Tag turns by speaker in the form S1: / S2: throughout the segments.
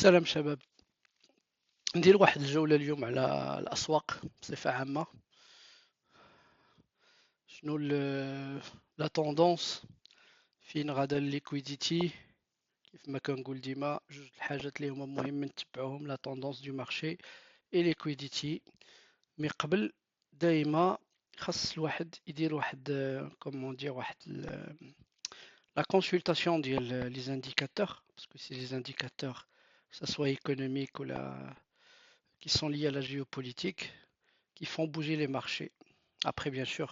S1: سلام شباب. ندير واحد الجولة اليوم على الأسواق بصفة عامة. شنو لا توندونس، فين غادا الليكويديتي. كيف ما كنقول ديما جوج الحاجات اللي هما مهم نتبعوهم، لا توندونس دو مارشي اي ليكويديتي. مي قبل دايما خاص الواحد يدير واحد كومون دير واحد لا كونسلطاسيون ديال لي زانديكاتور، باسكو سي لي زانديكاتور que ça soit économique ou qui sont liés à la géopolitique, qui font bouger les marchés. Après, bien sûr,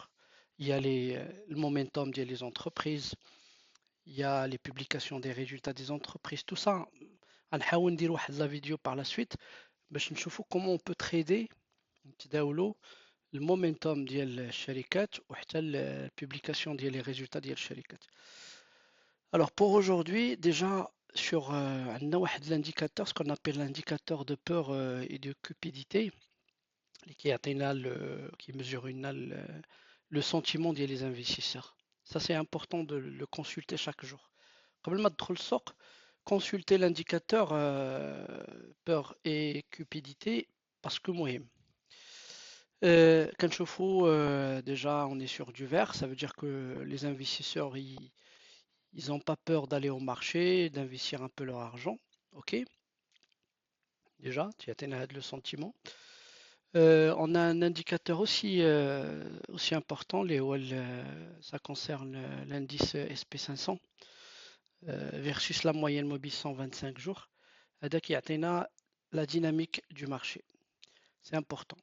S1: il y a le momentum des entreprises, il y a les publications des résultats des entreprises, tout ça. غنحاول ندير واحد la vidéo par la suite باش نشوفوا comment on peut trader نتداولوا المومنتوم ديال الشركات وحتى البوبليكاسيون ديال les résultats ديال الشركات. Alors pour aujourd'hui, déjà sur عندنا واحد l'indicateur, ce qu'on appelle l'indicateur de peur et de cupidité, qui mesure le sentiment des investisseurs. Ça, c'est important de le consulter chaque jour. قبل ما تدخل السوق, consulter l'indicateur peur et cupidité parce que مهم. كنشوفوا déjà on est sur du vert, ça veut dire que les investisseurs ils n'ont pas peur d'aller au marché, d'investir un peu leur argent. Ok, déjà, tu as le sentiment. On a un indicateur aussi important, ça concerne l'indice SP500 versus la moyenne mobile 125 jours. هذا كيعطينا la dynamique du marché. C'est important.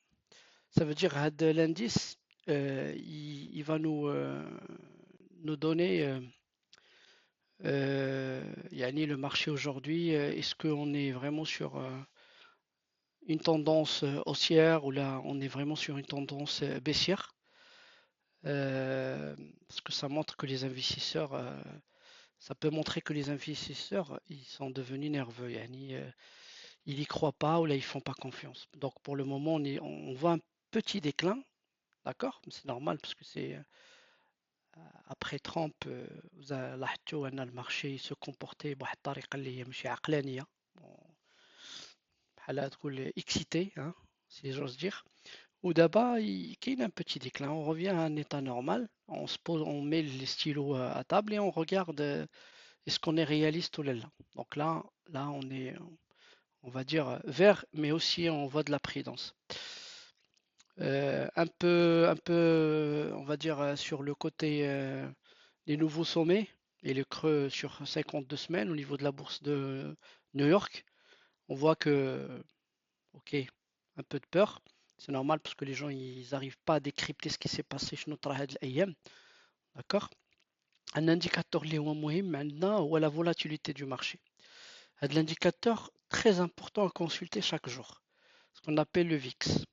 S1: Ça veut dire que l'indice, il va nous donner le marché aujourd'hui. Est-ce qu'on est vraiment sur une tendance haussière ou là on est vraiment sur une tendance baissière, parce que ça montre que les investisseurs, ça peut montrer que les investisseurs ils sont devenus nerveux, ils y croient pas ou là ils font pas confiance. Donc pour le moment on voit un petit déclin, d'accord, c'est normal parce que c'est après Trump, le marché se comportait بواحد الطريقة اللي هي ماشي عقلانية, بحال تقول excité, hein, si j'ose dire. Ou d'abord, il y a un petit déclin. On revient à un état normal. On se pose, on met les stylos à table et on regarde est-ce qu'on est réaliste ou là. Donc là, on est, on va dire vert, mais aussi on voit de la prudence. Un peu, on va dire sur le côté des nouveaux sommets et le creux sur 52 semaines au niveau de la bourse de New York. On voit que, ok, un peu de peur. C'est normal parce que les gens ils n'arrivent pas à décrypter ce qui s'est passé chez notre الأيام. D'accord. Un indicateur اللي هو مهم عندنا هو la volatilité du marché. هذا l'indicateur très important à consulter chaque jour. Ce qu'on appelle le VIX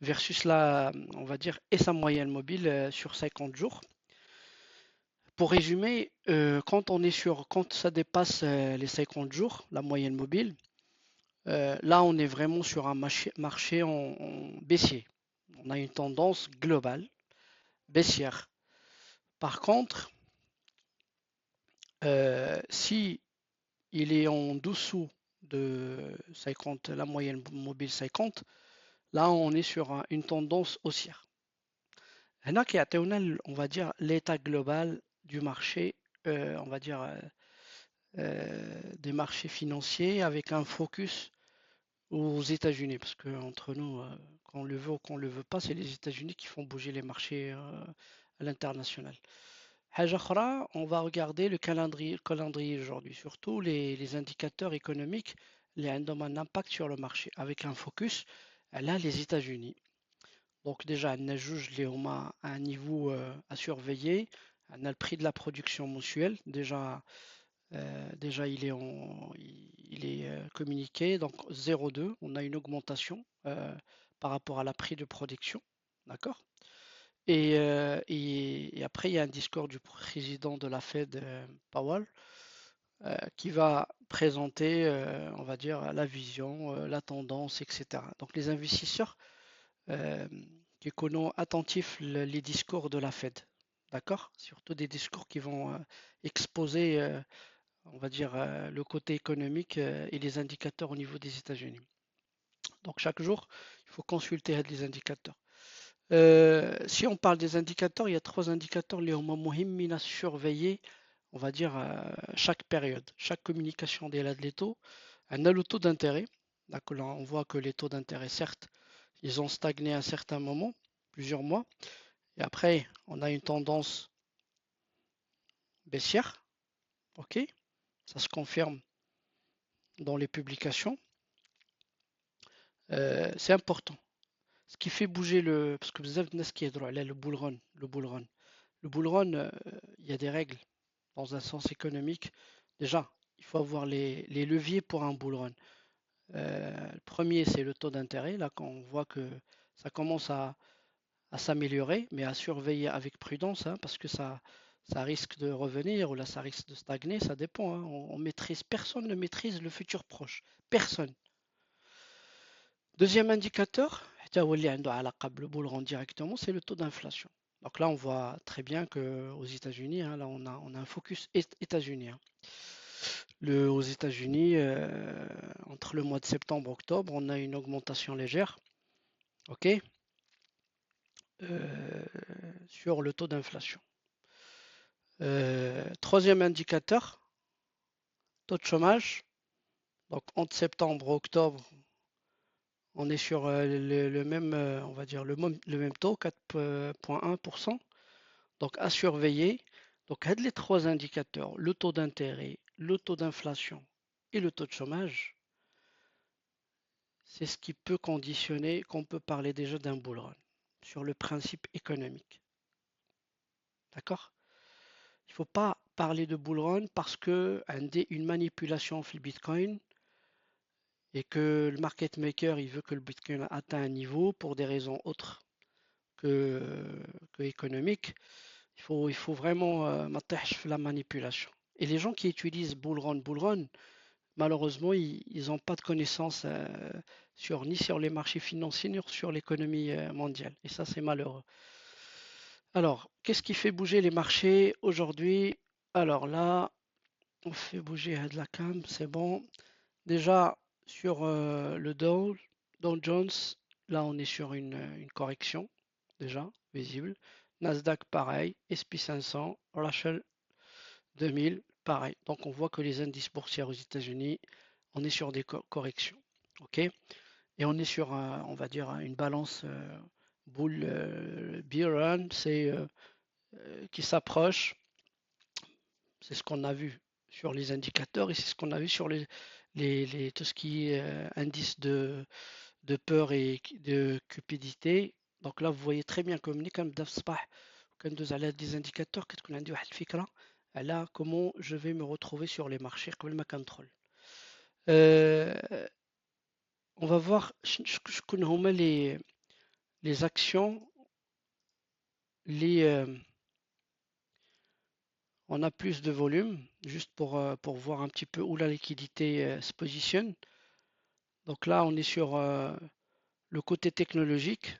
S1: versus on va dire, et sa moyenne mobile sur 50 jours. Pour résumer, quand ça dépasse les 50 jours, la moyenne mobile, là on est vraiment sur un marché en baissier. On a une tendance globale baissière. Par contre, si il est en dessous de 50, la moyenne mobile 50, là on est sur une tendance haussière. هنا كيعطيونا on va dire l'état global du marché, on va dire des marchés financiers avec un focus aux États-Unis, parce que entre nous, qu'on le veut ou qu'on le veut pas, c'est les États-Unis qui font bouger les marchés à l'international. حاجة أخرى, on va regarder le calendrier aujourd'hui, surtout les indicateurs économiques اللي عندهم un impact sur le marché, avec un focus là les États-Unis. Donc déjà, on a juge les à un niveau à surveiller. On a le prix de la production mensuelle. Déjà il est communiqué. Donc 0,2. On a une augmentation par rapport à la prix de production. D'accord. Et après, il y a un discours du président de la Fed, Powell, qui va présenter, on va dire, la vision, la tendance, etc. Donc les investisseurs qui connaissent attentifs les discours de la Fed, d'accord? Surtout des discours qui vont exposer on va dire, le côté économique et les indicateurs au niveau des États-Unis. Donc chaque jour, il faut consulter les indicateurs. Si on parle des indicateurs, il y a trois indicateurs les مهمين à surveiller, on va dire, chaque période, chaque communication des taux. On a le taux d'intérêt. D'accord, là, on voit que les taux d'intérêt, certes, ils ont stagné à un certain moment, plusieurs mois. Et après, on a une tendance baissière. OK? Ça se confirme dans les publications. C'est important. Ce qui fait bouger le. Parce que vous avez ce qui est droit, là, le bull run. Le bull run. Le bull run, il y a des règles dans un sens économique. Déjà, il faut avoir les leviers pour un bull run. Le premier, c'est le taux d'intérêt. Là, quand on voit que ça commence à s'améliorer, mais à surveiller avec prudence, hein, parce que ça risque de revenir ou là, ça risque de stagner, ça dépend. Hein. On maîtrise, personne ne maîtrise le futur proche. Personne. Deuxième indicateur, le bull run directement, c'est le taux d'inflation. Donc là, on voit très bien qu'aux États-Unis, hein, là, on a un focus États-Unis. Hein. Aux États-Unis, entre le mois de septembre et octobre, on a une augmentation légère, ok, sur le taux d'inflation. Troisième indicateur, taux de chômage. Donc entre septembre et octobre, on est sur le même, on va dire le même taux, 4,1%. Donc à surveiller. Donc les trois indicateurs, le taux d'intérêt, le taux d'inflation et le taux de chômage, c'est ce qui peut conditionner qu'on peut parler déjà d'un bull run sur le principe économique. D'accord? Il ne faut pas parler de bull run parce que une manipulation fait le Bitcoin et que le market maker il veut que le Bitcoin atteigne un niveau pour des raisons autres que, que économiques. Il faut vraiment la manipulation. Et les gens qui utilisent bull run, malheureusement, ils n'ont pas de connaissances ni sur les marchés financiers, ni sur l'économie mondiale. Et ça, c'est malheureux. Alors, qu'est-ce qui fait bouger les marchés aujourd'hui? Alors là, on fait bouger de la cam, c'est bon. Déjà, sur le Dow Jones, là, on est sur une correction, déjà, visible. Nasdaq, pareil. SP 500, Russell 2000, pareil. Donc, on voit que les indices boursiers aux États-Unis, on est sur des corrections. OK? Et on est sur, on va dire, une balance bull bear run, c'est qui s'approche. C'est ce qu'on a vu sur les indicateurs et c'est ce qu'on a vu sur tout ce qui est indice de peur et de cupidité. Donc là, vous voyez très bien comme nous, comme d'afsbah, quand nous allons des indicateurs, qu'est-ce qu'on a dit, là, comment je vais me retrouver sur les marchés, comme le contrôle. Euh, on va voir les actions, on a plus de volume, juste pour voir un petit peu où la liquidité se positionne. Donc là, on est sur le côté technologique.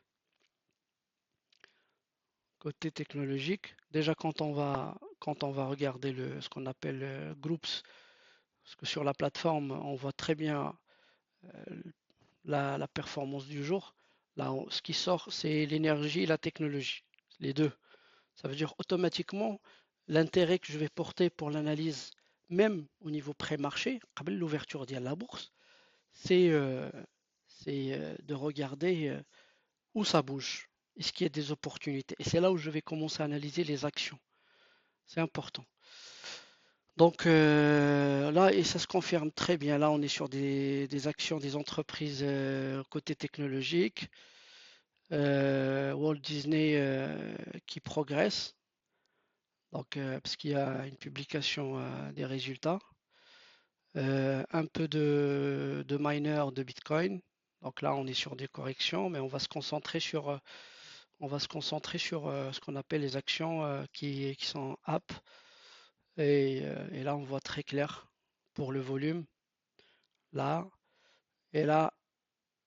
S1: Côté technologique, déjà quand on va regarder ce qu'on appelle groups, parce que sur la plateforme, on voit très bien euh, la performance du jour. Là, ce qui sort, c'est l'énergie et la technologie, les deux. Ça veut dire automatiquement l'intérêt que je vais porter pour l'analyse, même au niveau pré-marché, après l'ouverture de la bourse, c'est de regarder où ça bouge. Est-ce qu'il y a des opportunités? Et c'est là où je vais commencer à analyser les actions. C'est important. Donc là, et ça se confirme très bien. Là, on est sur des actions des entreprises côté technologique. Walt Disney qui progresse. Donc, parce qu'il y a une publication des résultats. Un peu de miners de Bitcoin. Donc là, on est sur des corrections, mais on va se concentrer sur ce qu'on appelle les actions qui sont up. Et là, on voit très clair pour le volume. Là, et là,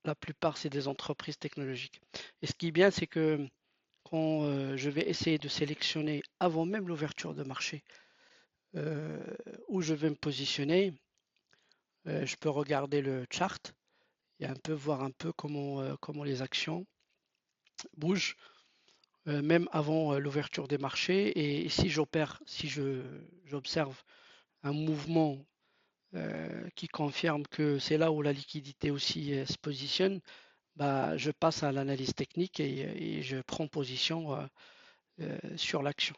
S1: la plupart, c'est des entreprises technologiques. Et ce qui est bien, c'est que quand je vais essayer de sélectionner avant même l'ouverture de marché euh, où je vais me positionner. Je peux regarder le chart et un peu voir un peu comment les actions bougent, même avant l'ouverture des marchés. Et si j'observe un mouvement qui confirme que c'est là où la liquidité aussi se positionne, bah, je passe à l'analyse technique et je prends position sur l'action.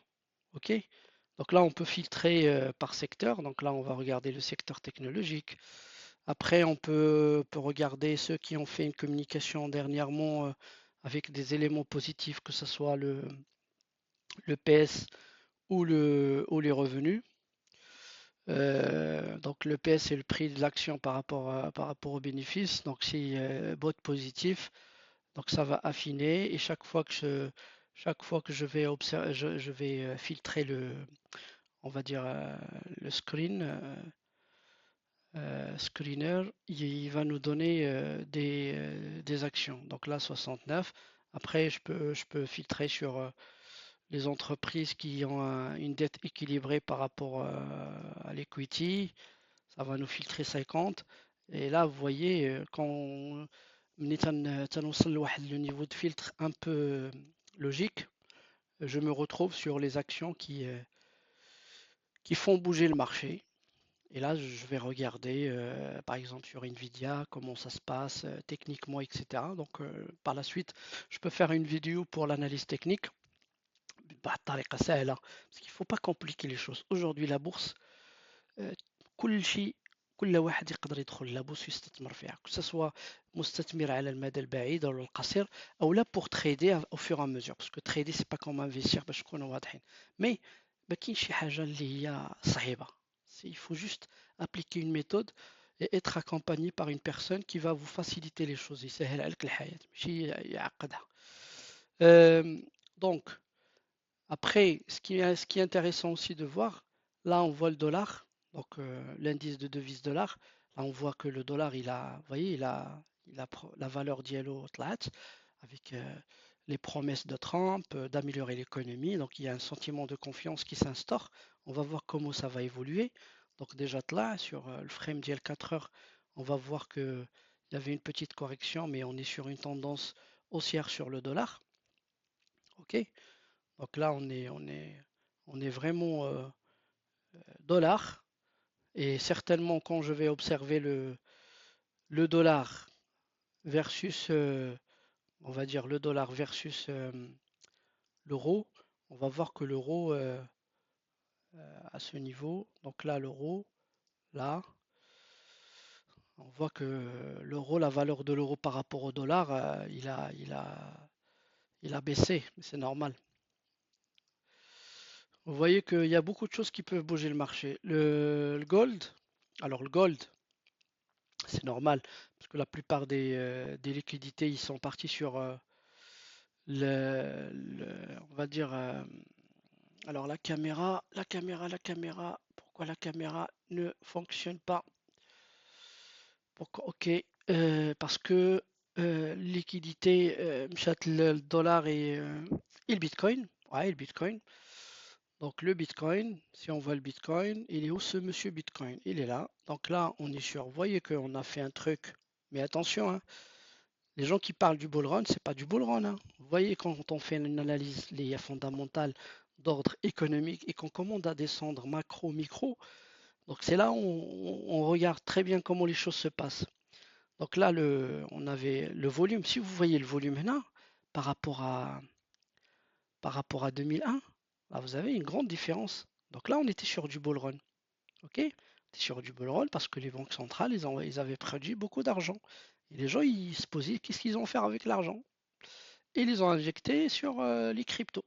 S1: OK? Donc là, on peut filtrer par secteur. Donc là, on va regarder le secteur technologique. Après, on peut regarder ceux qui ont fait une communication dernièrement avec des éléments positifs, que ce soit le PS ou les revenus. Donc le PS, c'est le prix de l'action par rapport au bénéfice. Donc si bot positif, donc ça va affiner et chaque fois que je vais observer, je vais filtrer on va dire le screener, il va nous donner des actions. Donc là 69. Après je peux filtrer sur les entreprises qui ont une dette équilibrée par rapport à l'equity. Ça va nous filtrer 50. Et là, vous voyez, quand ملي تنوصل لواحد le niveau de filtre un peu logique, je me retrouve sur les actions qui font bouger le marché. Et là, je vais regarder, par exemple, sur Nvidia, comment ça se passe techniquement, etc. Donc, par la suite, je peux faire une vidéo pour l'analyse technique. بطريقة سهلة. Parce qu'il ne faut pas compliquer les choses. Aujourd'hui, la bourse, كل شيء كل واحد يقدر يدخل لابوس ويستثمر فيها que ce soit مستثمر على المدى البعيد أو القصير أو لا pour trader au fur et à mesure parce que trader c'est pas comme investir باش نكونوا واضحين mais ما كاينش شي حاجة اللي هي صعيبة. Il faut juste appliquer une méthode et être accompagné par une personne qui va vous faciliter les choses يسهل عليك الحياة ماشي يعقدها. Euh, donc après, ce qui est intéressant aussi de voir, là on voit le dollar, donc l'indice de devise dollar. Là on voit que le dollar, vous voyez, la valeur d'yellow طلعت avec les promesses de Trump d'améliorer l'économie. Donc il y a un sentiment de confiance qui s'instaure. On va voir comment ça va évoluer. Donc déjà là, sur le frame d'IL 4 heures, on va voir qu'il y avait une petite correction, mais on est sur une tendance haussière sur le dollar. OK? Donc là, on est vraiment dollar. Et certainement, quand je vais observer le dollar versus, on va dire le dollar versus l'euro, on va voir que l'euro à ce niveau, donc là, l'euro, là, on voit que l'euro, la valeur de l'euro par rapport au dollar, il a baissé, mais c'est normal. Vous voyez qu'il y a beaucoup de choses qui peuvent bouger le marché. Le gold, alors le gold, c'est normal, parce que la plupart des liquidités, ils sont partis sur on va dire, alors la caméra, pourquoi la caméra ne fonctionne pas? Pourquoi? Ok, parce que liquidité, مشات le dollar et le bitcoin, ouais, le bitcoin. Donc le Bitcoin, si on voit le Bitcoin, il est où ce monsieur Bitcoin? Il est là. Donc là, on est sûr. Vous voyez qu'on a fait un truc. Mais attention, hein, les gens qui parlent du bull run, c'est pas du bull run, hein. Vous voyez quand on fait une analyse fondamentale d'ordre économique et qu'on commande à descendre macro, micro, donc c'est là où on regarde très bien comment les choses se passent. Donc là, on avait le volume. Si vous voyez le volume là, par rapport à, par rapport à 2001, là, vous avez une grande différence. Donc là, on était sur du bull run. Ok? On était sur du bull run parce que les banques centrales, ils avaient produit beaucoup d'argent. Et les gens, ils se posaient, qu'est-ce qu'ils vont faire avec l'argent? Et ils les ont injectés sur les cryptos.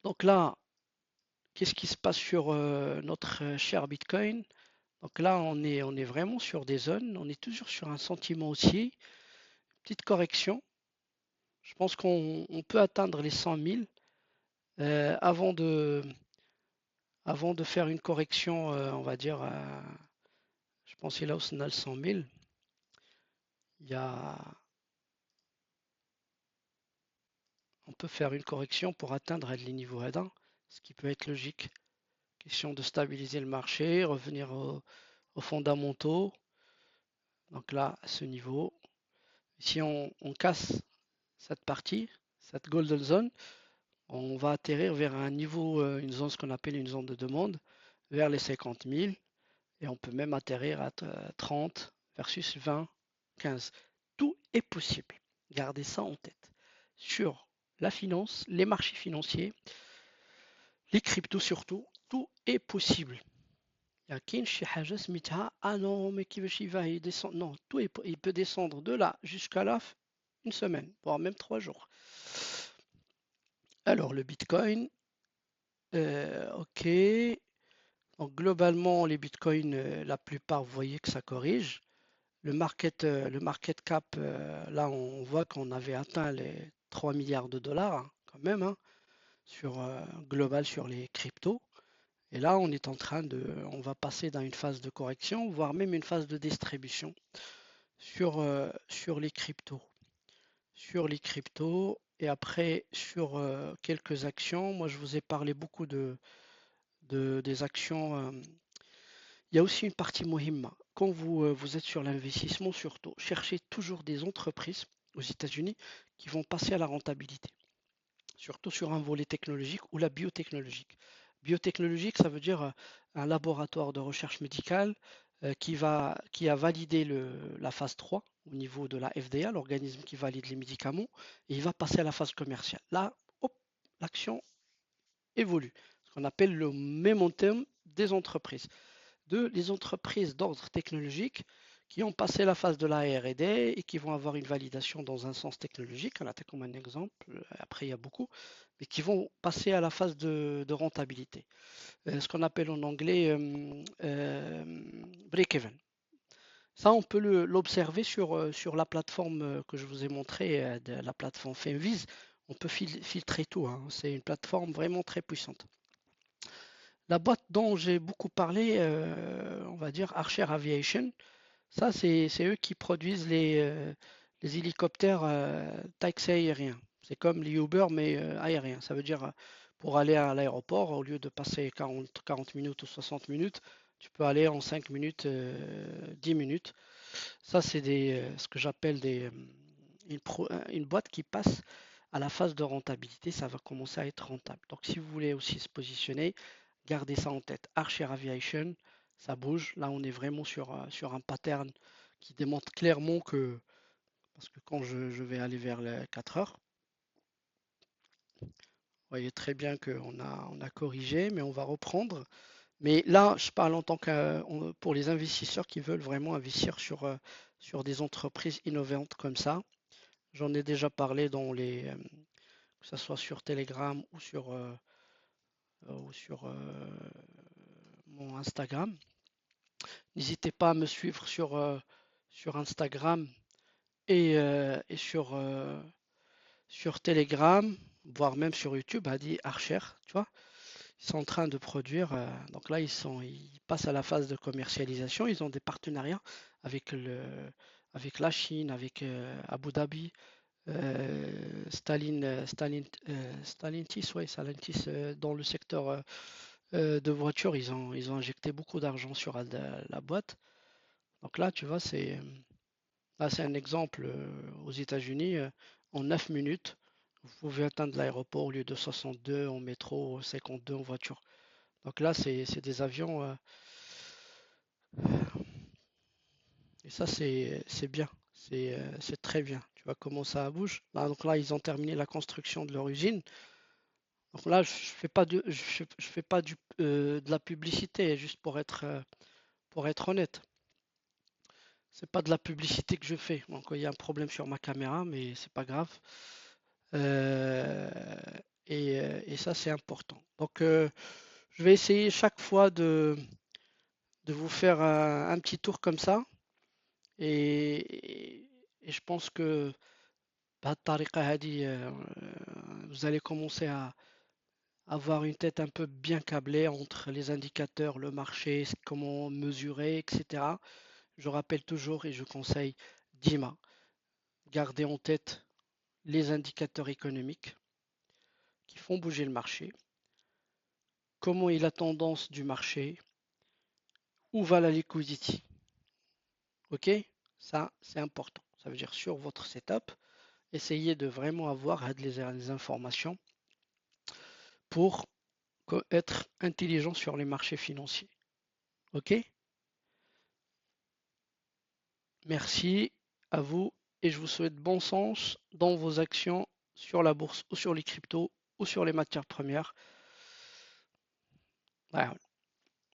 S1: Donc là, qu'est-ce qui se passe sur notre cher Bitcoin? Donc là, on est vraiment sur des zones, on est toujours sur un sentiment haussier, petite correction. Je pense qu'on peut atteindre les 100 000 avant de faire une correction, on va dire, je pense que là où on a le 100 000, il y a, on peut faire une correction pour atteindre les niveaux 1, ce qui peut être logique. Question de stabiliser le marché, revenir aux fondamentaux. Donc là, à ce niveau, si on casse cette partie, cette golden zone, on va atterrir vers un niveau, une zone, ce qu'on appelle une zone de demande, vers les 50 000. Et on peut même atterrir à 30 versus 20, 15. Tout est possible. Gardez ça en tête. Sur la finance, les marchés financiers, les cryptos surtout, tout est possible. Il y a كاين شي حاجة سميتها ah non mais qui va y descendre. Non, tout est, il peut descendre de là jusqu'à là une semaine, voire même 3 jours. Alors le Bitcoin, ok. Donc globalement les Bitcoins, la plupart vous voyez que ça corrige. Le market cap, là on voit qu'on avait atteint les 3 milliards de dollars hein, quand même hein, sur global sur les cryptos. Et là on est en train on va passer dans une phase de correction, voire même une phase de distribution sur les cryptos. Sur les cryptos et après sur quelques actions. Moi je vous ai parlé beaucoup des actions. Il y a aussi une partie Mohimma. Quand vous êtes sur l'investissement, surtout, cherchez toujours des entreprises aux États-Unis qui vont passer à la rentabilité, surtout sur un volet technologique ou la biotechnologique. Biotechnologique, ça veut dire un laboratoire de recherche médicale qui a validé la phase 3 au niveau de la FDA, l'organisme qui valide les médicaments, et il va passer à la phase commerciale. Là, hop, l'action évolue, ce qu'on appelle le momentum des entreprises les entreprises d'ordre technologique qui ont passé la phase de la R&D et qui vont avoir une validation dans un sens technologique, on a comme un exemple, après il y a beaucoup, mais qui vont passer à la phase de rentabilité, ce qu'on appelle en anglais break-even. Ça, on peut l'observer sur la plateforme que je vous ai montré, la plateforme Femvis. On peut filtrer tout, hein. C'est une plateforme vraiment très puissante. La boîte dont j'ai beaucoup parlé, on va dire Archer Aviation, ça c'est eux qui produisent les hélicoptères taxi aériens. C'est comme les Uber mais aériens. Ça veut dire pour aller à l'aéroport, au lieu de passer 40 minutes ou 60 minutes, tu peux aller en 5 minutes, 10 minutes. Ça c'est ce que j'appelle une boîte qui passe à la phase de rentabilité. Ça va commencer à être rentable. Donc si vous voulez aussi se positionner, gardez ça en tête. Archer Aviation, ça bouge. Là, on est vraiment sur un pattern qui démontre clairement que, parce que quand je vais aller vers les 4 heures, vous voyez très bien on a corrigé, mais on va reprendre. Mais là, je parle en tant que pour les investisseurs qui veulent vraiment investir sur des entreprises innovantes comme ça. J'en ai déjà parlé que ce soit sur Telegram ou sur mon Instagram. N'hésitez pas à me suivre sur Instagram et sur Telegram, voire même sur YouTube, Hadi Archer, tu vois. Ils sont en train de produire, donc là ils passent à la phase de commercialisation. Ils ont des partenariats avec la Chine, avec Abu Dhabi, Stellantis, ouais, Stellantis, dans le secteur de voiture, ils ont injecté beaucoup d'argent sur la boîte. Donc là, tu vois, c'est un exemple aux États-Unis. En 9 minutes, vous pouvez atteindre l'aéroport au lieu de 62 en métro, 52 en voiture. Donc là, c'est des avions. Et ça, c'est bien. C'est très bien. Tu vois comment ça bouge. Là, donc là, ils ont terminé la construction de leur usine. Donc là, je fais pas je fais pas de la publicité, juste pour être honnête. C'est pas de la publicité que je fais. Donc il y a un problème sur ma caméra, mais c'est pas grave. Euh, et ça, c'est important. Donc je vais essayer chaque fois de vous faire un petit tour comme ça. Et je pense que بهالطريقة هذه, vous allez commencer à avoir une tête un peu bien câblée entre les indicateurs, le marché, comment mesurer, etc. Je rappelle toujours et je conseille DIMA. Gardez en tête les indicateurs économiques qui font bouger le marché. comment est la tendance du marché, où va la liquidity. Ok? Ça, c'est important. Ça veut dire sur votre setup, essayez de vraiment avoir les informations pour être intelligent sur les marchés financiers. Ok? Merci à vous et je vous souhaite bon sens dans vos actions sur la bourse ou sur les cryptos ou sur les matières premières. Voilà.